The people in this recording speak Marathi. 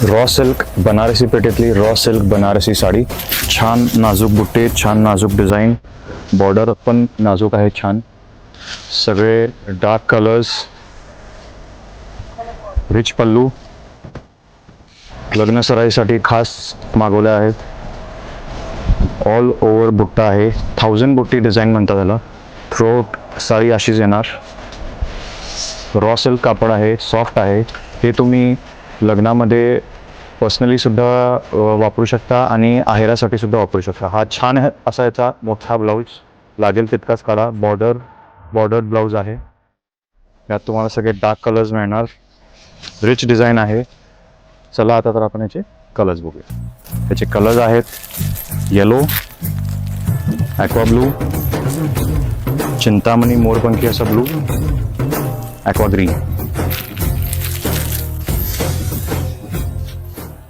रॉ सिल्क बनारसी पेठेतली रॉ सिल्क बनारसी साडी, छान नाजूक बुट्टे, छान नाजूक डिझाईन, बॉर्डर पण नाजूक आहे छान, सगळे डार्क कलर्स, रिच पल्लू, लग्न सराईसाठी खास मागवल्या आहेत. ऑल ओव्हर बुट्टा आहे, 1000 बुट्टी डिझाईन म्हणतात त्याला. थ्रोट साडी अशीच येणार. रॉ सिल्क कापड आहे, सॉफ्ट आहे. हे तुम्ही लग्नामध्ये पर्सनली सुद्धा वापरू शकता आणि आहेरासाठी सुद्धा वापरू शकता. हा छान असा याचा मोठा ब्लाऊज, लागेल तितकाच काढा. बॉर्डर ब्लाऊज आहे. यात तुम्हाला सगळे डार्क कलर्स मिळणार, रिच डिझाईन आहे. चला आता तर आपण याचे कलर्स बघूया. त्याचे कलर्स आहेत येलो, ॲक्वा ब्लू, चिंतामणी मोरपंखी असा ब्लू, ॲक्वा ग्रीन.